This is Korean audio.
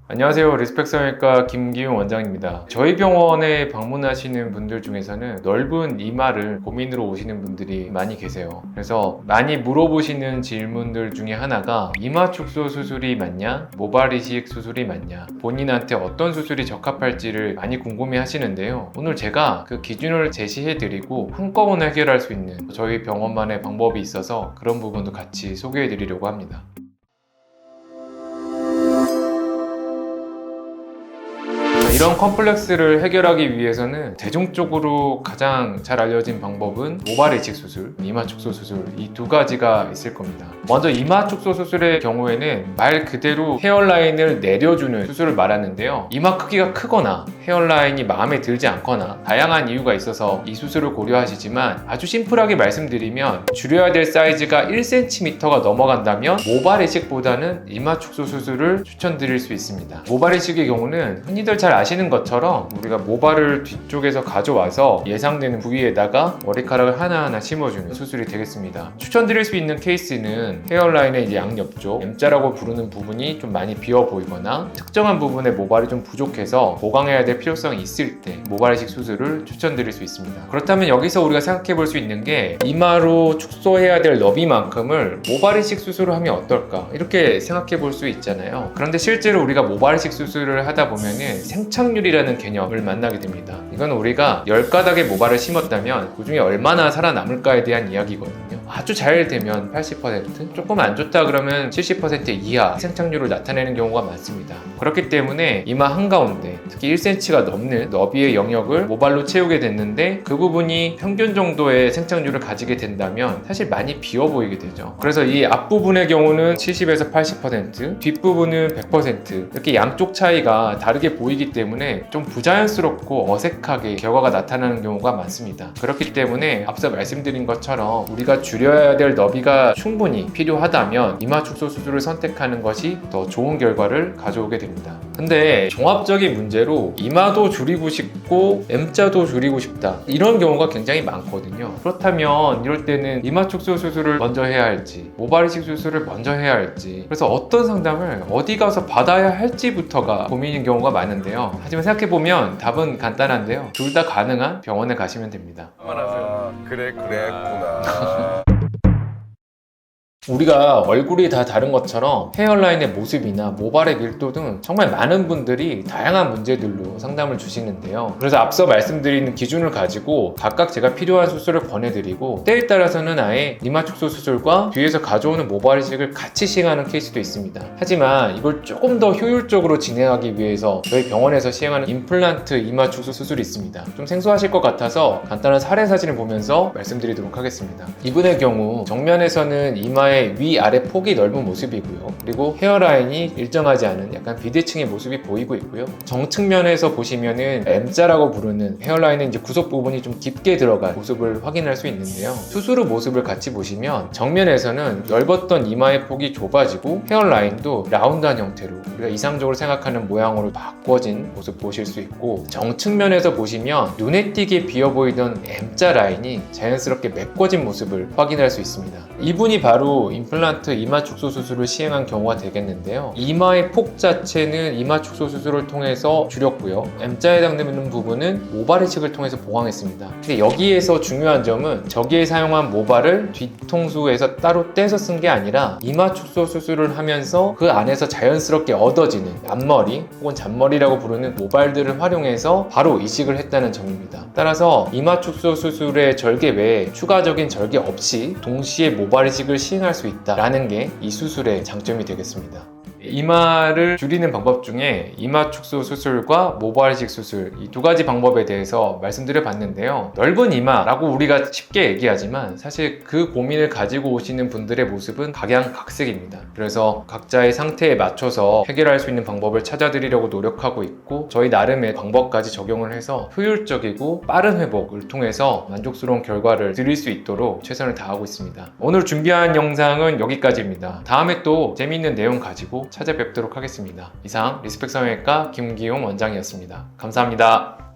안녕하세요. 리스펙 성형외과 김기용 원장입니다. 저희 병원에 방문하시는 분들 중에서는 넓은 이마를 고민으로 오시는 분들이 많이 계세요. 그래서 많이 물어보시는 질문들 중에 하나가 이마 축소 수술이 맞냐? 모발 이식 수술이 맞냐? 본인한테 어떤 수술이 적합할지를 많이 궁금해 하시는데요. 오늘 제가 그 기준을 제시해 드리고 한꺼번에 해결할 수 있는 저희 병원만의 방법이 있어서 그런 부분도 같이 소개해 드리려고 합니다. 이런 컴플렉스를 해결하기 위해서는 대중적으로 가장 잘 알려진 방법은 모발 이식 수술, 이마 축소 수술 이 두 가지가 있을 겁니다. 먼저 이마 축소 수술의 경우에는 말 그대로 헤어라인을 내려주는 수술을 말하는데요. 이마 크기가 크거나 헤어라인이 마음에 들지 않거나 다양한 이유가 있어서 이 수술을 고려하시지만 아주 심플하게 말씀드리면 줄여야 될 사이즈가 1cm가 넘어간다면 모발 이식보다는 이마 축소 수술을 추천드릴 수 있습니다. 모발 이식의 경우는 흔히들 잘 아시는 것처럼 우리가 모발을 뒤쪽에서 가져와서 예상되는 부위에다가 머리카락을 하나하나 심어주는 수술이 되겠습니다. 추천드릴 수 있는 케이스는 헤어라인의 이제 양옆쪽 M자라고 부르는 부분이 좀 많이 비어 보이거나 특정한 부분에 모발이 좀 부족해서 보강해야 될 필요성이 있을 때 모발 이식 수술을 추천드릴 수 있습니다. 그렇다면 여기서 우리가 생각해 볼 수 있는 게 이마로 축소해야 될 너비만큼을 모발 이식 수술을 하면 어떨까 이렇게 생각해 볼 수 있잖아요. 그런데 실제로 우리가 모발 이식 수술을 하다 보면은 생착률이라는 개념을 만나게 됩니다. 이건 우리가 10가닥의 모발을 심었다면 그 중에 얼마나 살아남을까에 대한 이야기거든요. 아주 잘 되면 80%, 조금 안 좋다 그러면 70% 이하 생착률을 나타내는 경우가 많습니다. 그렇기 때문에 이마 한가운데 특히 1cm가 넘는 너비의 영역을 모발로 채우게 됐는데 그 부분이 평균 정도의 생착률을 가지게 된다면 사실 많이 비어 보이게 되죠. 그래서 이 앞부분의 경우는 70에서 80%, 뒷부분은 100% 이렇게 양쪽 차이가 다르게 보이기 때문에 좀 부자연스럽고 어색하게 결과가 나타나는 경우가 많습니다. 그렇기 때문에 앞서 말씀드린 것처럼 우리가 줄여야 될 너비가 충분히 필요하다면 이마 축소 수술을 선택하는 것이 더 좋은 결과를 가져오게 됩니다. 근데 종합적인 문제로 이마도 줄이고 싶고 M자도 줄이고 싶다 이런 경우가 굉장히 많거든요. 그렇다면 이럴 때는 이마 축소 수술을 먼저 해야 할지 모발 이식 수술을 먼저 해야 할지 그래서 어떤 상담을 어디 가서 받아야 할지부터가 고민인 경우가 많은데요. 하지만 생각해보면 답은 간단한데요. 둘 다 가능한 병원에 가시면 됩니다. 그랬구나. 우리가 얼굴이 다 다른 것처럼 헤어라인의 모습이나 모발의 밀도 등 정말 많은 분들이 다양한 문제들로 상담을 주시는데요. 그래서 앞서 말씀드리는 기준을 가지고 각각 제가 필요한 수술을 권해드리고 때에 따라서는 아예 이마 축소 수술과 뒤에서 가져오는 모발 이식을 같이 시행하는 케이스도 있습니다. 하지만 이걸 조금 더 효율적으로 진행하기 위해서 저희 병원에서 시행하는 임플란트 이마 축소 수술이 있습니다. 좀 생소하실 것 같아서 간단한 사례 사진을 보면서 말씀드리도록 하겠습니다. 이분의 경우 정면에서는 이마의 위아래 폭이 넓은 모습이고요. 그리고 헤어라인이 일정하지 않은 약간 비대칭의 모습이 보이고 있고요. 정측면에서 보시면은 M자라고 부르는 헤어라인의 이제 구석 부분이 좀 깊게 들어간 모습을 확인할 수 있는데요. 수술 후 모습을 같이 보시면 정면에서는 넓었던 이마의 폭이 좁아지고 헤어라인도 라운드한 형태로 우리가 이상적으로 생각하는 모양으로 바꿔진 모습 보실 수 있고 정측면에서 보시면 눈에 띄게 비어 보이던 M자 라인이 자연스럽게 메꿔진 모습을 확인할 수 있습니다. 이분이 바로 임플란트 이마 축소 수술을 시행한 경우가 되겠는데요. 이마의 폭 자체는 이마 축소 수술을 통해서 줄였고요. M자에 해당되는 부분은 모발 이식을 통해서 보강했습니다. 근데 여기에서 중요한 점은 저기에 사용한 모발을 뒤통수에서 따로 떼서 쓴 게 아니라 이마 축소 수술을 하면서 그 안에서 자연스럽게 얻어지는 앞머리 혹은 잔머리라고 부르는 모발들을 활용해서 바로 이식을 했다는 점입니다. 따라서 이마 축소 수술의 절개 외에 추가적인 절개 없이 동시에 모발 이식을 시행할 수 있다라는 게 이 수술의 장점이 되겠습니다. 이마를 줄이는 방법 중에 이마 축소 수술과 모발 이식 수술 이 두 가지 방법에 대해서 말씀드려 봤는데요. 넓은 이마라고 우리가 쉽게 얘기하지만 사실 그 고민을 가지고 오시는 분들의 모습은 각양각색입니다. 그래서 각자의 상태에 맞춰서 해결할 수 있는 방법을 찾아드리려고 노력하고 있고 저희 나름의 방법까지 적용을 해서 효율적이고 빠른 회복을 통해서 만족스러운 결과를 드릴 수 있도록 최선을 다하고 있습니다. 오늘 준비한 영상은 여기까지입니다. 다음에 또 재미있는 내용 가지고 찾아뵙도록 하겠습니다. 이상 리스펙 성형외과 김기용 원장이었습니다. 감사합니다.